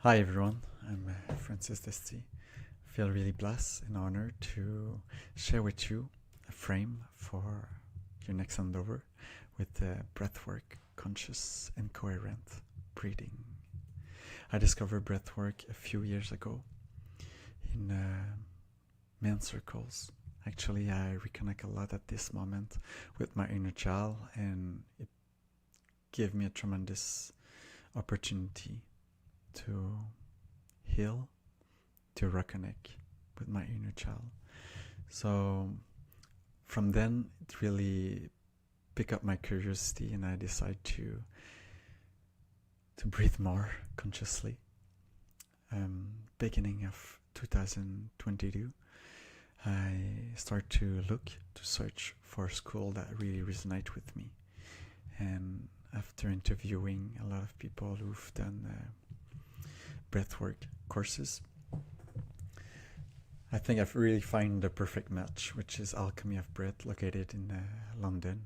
Hi everyone, I'm Francis Desti. I feel really blessed and honored to share with you a frame for your next endeavor with breathwork, conscious and coherent breathing. I discovered breathwork a few years ago in men's circles. Actually, I reconnect a lot at this moment with my inner child, and it gave me a tremendous opportunity to heal, to reconnect with my inner child. So from then, it really picked up my curiosity, and I decided to breathe more consciously. Beginning of 2022, I start to search for a school that really resonate with me. And after interviewing a lot of people who've done breathwork courses, I think I've really found the perfect match, which is Alchemy of Breath, located in London.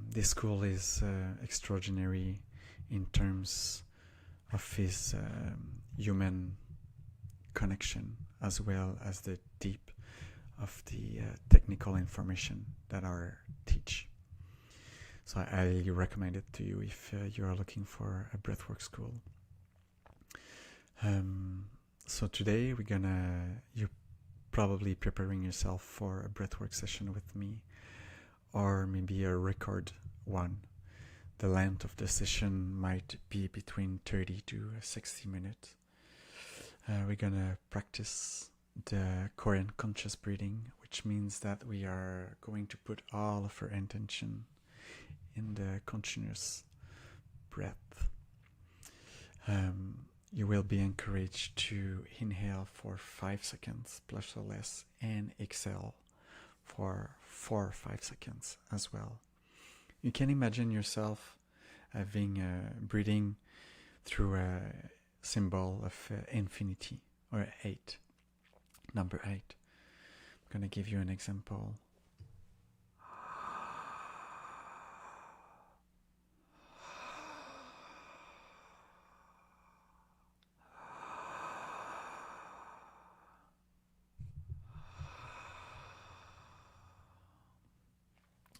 This school is extraordinary in terms of his human connection, as well as the deep of the technical information that are teach. So I highly recommend it to you if you are looking for a breathwork school. So today you're probably preparing yourself for a breathwork session with me, or maybe a record one. The length of the session might be between 30 to 60 minutes. We're gonna practice the coherent conscious breathing, which means that we are going to put all of our intention in the continuous breath. You will be encouraged to inhale for 5 seconds plus or less, and exhale for 4 or 5 seconds as well. You can imagine yourself having breathing through a symbol of infinity, or 8, number 8. I'm going to give you an example.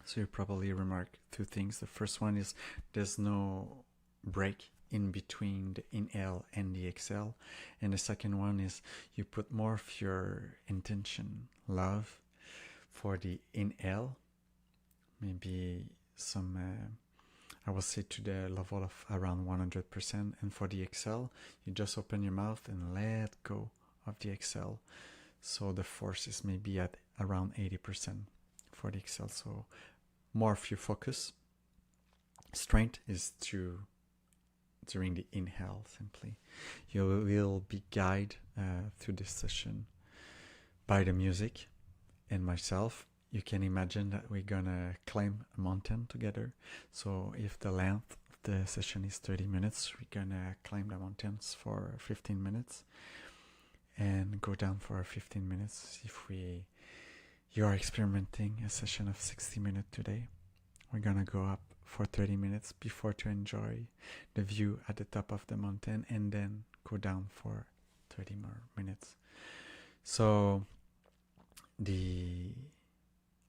So you probably remark 2 things. The first one is there's no break in between the inhale and the exhale. And the second one is you put more of your intention, love, for the inhale. Maybe some, I will say to the level of around 100%. And for the exhale, you just open your mouth and let go of the exhale. So the force is maybe at around 80% for the exhale. So more of your focus, strength is during the inhale. Simply, you will be guided through this session by the music and myself. You can imagine that we're gonna climb a mountain together. So if the length of the session is 30 minutes, we're gonna climb the mountains for 15 minutes and go down for 15 minutes. If you are experimenting a session of 60 minutes today, we're gonna go up for 30 minutes before to enjoy the view at the top of the mountain, and then go down for 30 more minutes. So the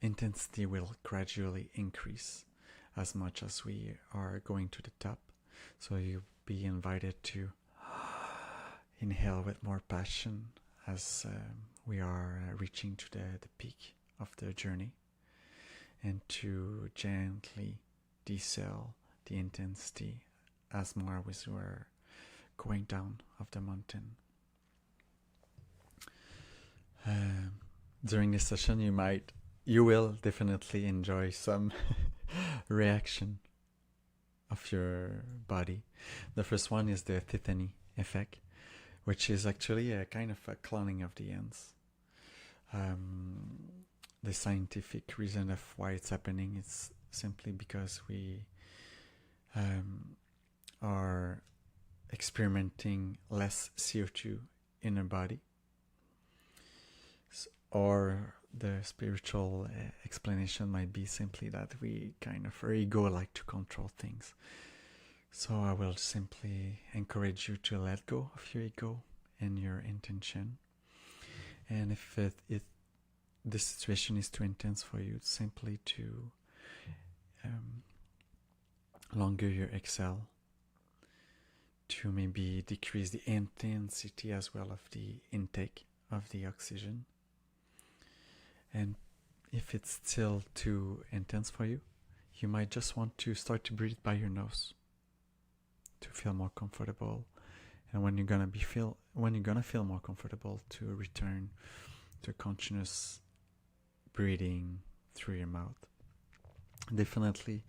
intensity will gradually increase as much as we are going to the top. So you'll be invited to inhale with more passion as we are reaching to the peak of the journey, and to gently decel the intensity as more as we're going down of the mountain. During this session, you will definitely enjoy some reaction of your body. The first one is the tetany effect, which is actually a kind of a cloning of the ends. The scientific reason of why it's happening is simply because we are experimenting less CO2 in our body. Or the spiritual explanation might be simply that we kind of, our ego like to control things. So I will simply encourage you to let go of your ego and your intention. And if this situation is too intense for you, simply to longer your exhale, to maybe decrease the intensity as well of the intake of the oxygen. And if it's still too intense for you, you might just want to start to breathe by your nose to feel more comfortable. And when you're gonna feel more comfortable, to return to continuous breathing through your mouth. Definitely,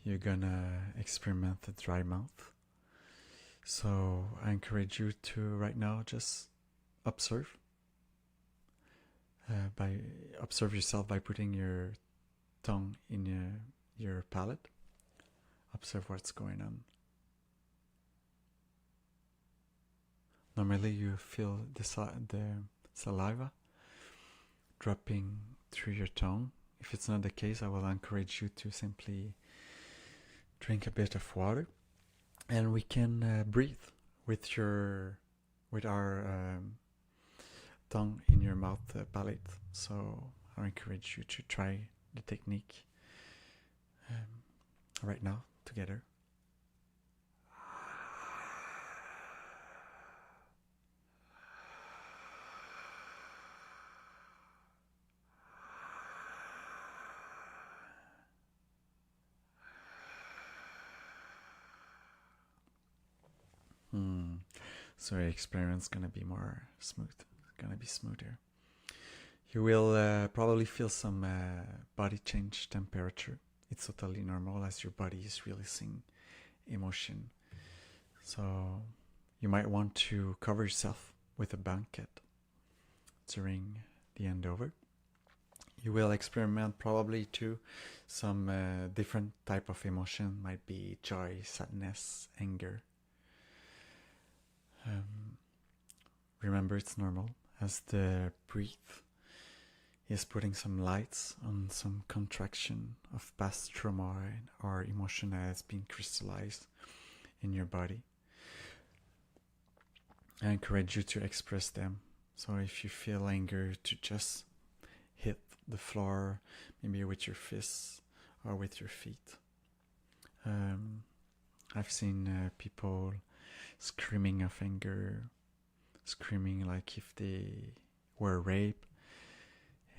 you're gonna experiment the dry mouth. So I encourage you to right now just observe. Observe yourself by putting your tongue in your palate. Observe what's going on. Normally you feel the saliva dropping through your tongue. If it's not the case, I will encourage you to simply drink a bit of water, and we can breathe with our tongue in your mouth palate. So I encourage you to try the technique right now together. So your experience is gonna be more smooth. It's gonna be smoother. You will probably feel some body change temperature. It's totally normal as your body is releasing emotion. So you might want to cover yourself with a blanket during the handover. You will experiment probably too some different type of emotion. Might be joy, sadness, anger. Remember, it's normal as the breath is putting some lights on some contraction of past trauma or emotion that has been crystallized in your body. I encourage you to express them. So if you feel anger, to just hit the floor, maybe with your fists or with your feet. I've seen people screaming of anger, screaming like if they were raped,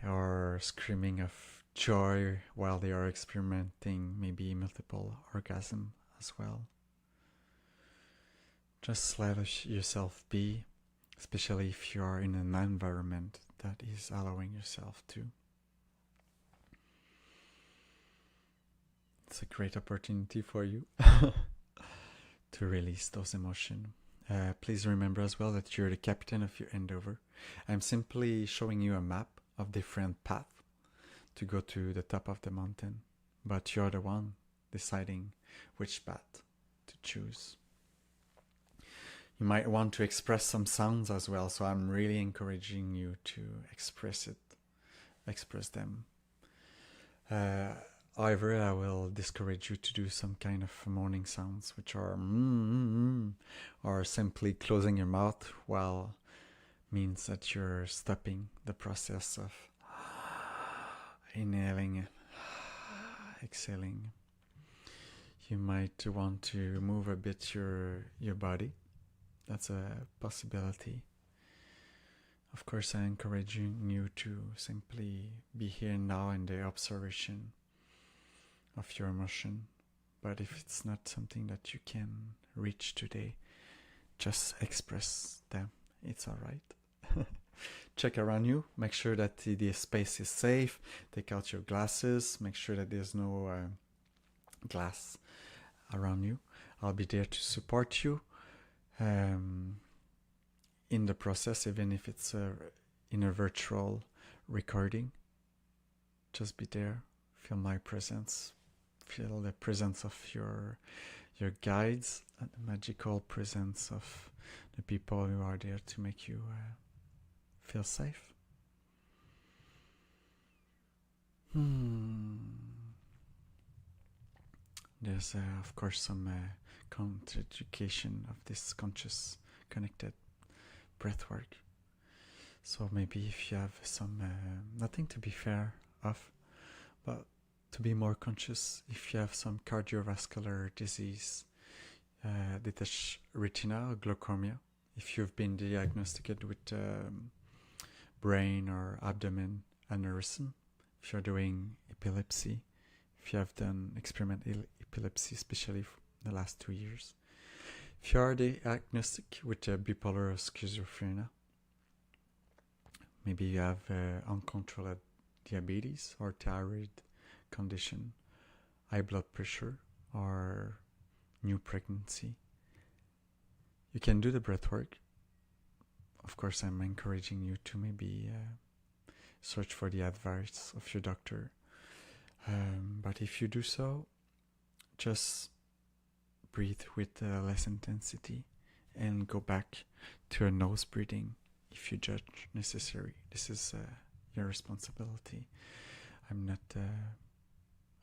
or screaming of joy while they are experimenting maybe multiple orgasm as well. Just let yourself be, especially if you are in an environment that is allowing yourself to. It's a great opportunity for you to release those emotions. Please remember as well that you're the captain of your handover. I'm simply showing you a map of different paths to go to the top of the mountain, but you're the one deciding which path to choose. You might want to express some sounds as well, so I'm really encouraging you to express them. However, I will discourage you to do some kind of moaning sounds, which are or simply closing your mouth while means that you're stopping the process of inhaling, exhaling. You might want to move a bit your body. That's a possibility. Of course, I'm encouraging you to simply be here now in the observation of your emotion. But if it's not something that you can reach today, just express them. It's all right. Check around you. Make sure that the space is safe. Take out your glasses. Make sure that there's no glass around you. I'll be there to support you in the process, even if it's in a virtual recording. Just be there. Feel my presence. Feel the presence of your guides and the magical presence of the people who are there to make you feel safe. There's, of course, some contraindication of this conscious connected breathwork. So maybe if you have some, nothing to be fair of, but to be more conscious, if you have some cardiovascular disease, detached retina or glaucoma, if you've been diagnosed with brain or abdomen aneurysm, if you're doing epilepsy, if you have done experimental epilepsy, especially in the last 2 years, if you are diagnostic with bipolar or schizophrenia, maybe you have uncontrolled diabetes or thyroid condition, high blood pressure, or new pregnancy, you can do the breath work. Of course, I'm encouraging you to maybe search for the advice of your doctor. But if you do so, just breathe with less intensity and go back to a nose breathing if you judge necessary. This is your responsibility. I'm not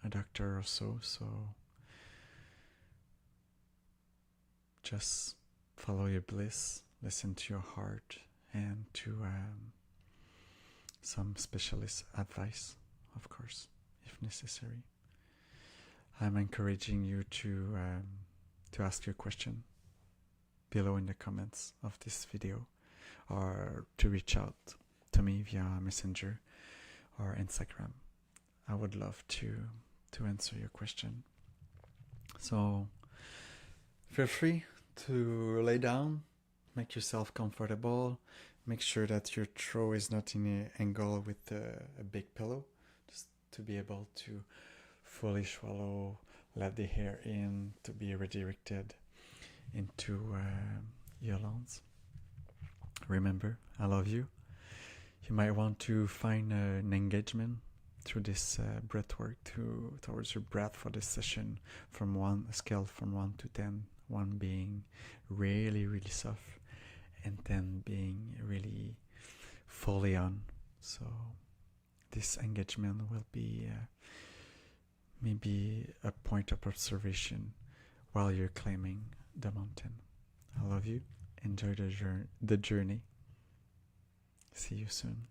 a doctor or so just follow your bliss, listen to your heart, and to some specialist advice, of course, if necessary. I'm encouraging you to ask your question below in the comments of this video, or to reach out to me via Messenger or Instagram. I would love to answer your question. So feel free to lay down, make yourself comfortable, make sure that your throat is not in an angle with a big pillow, just to be able to fully swallow, let the air in, to be redirected into your lungs. Remember, I love you. You might want to find an engagement through this breath work towards your breath for this session, from a scale from 1 to 10, 1 being really, really soft, and 10 being really fully on. So this engagement will be maybe a point of observation while you're climbing the mountain. I love you. Enjoy the journey. See you soon.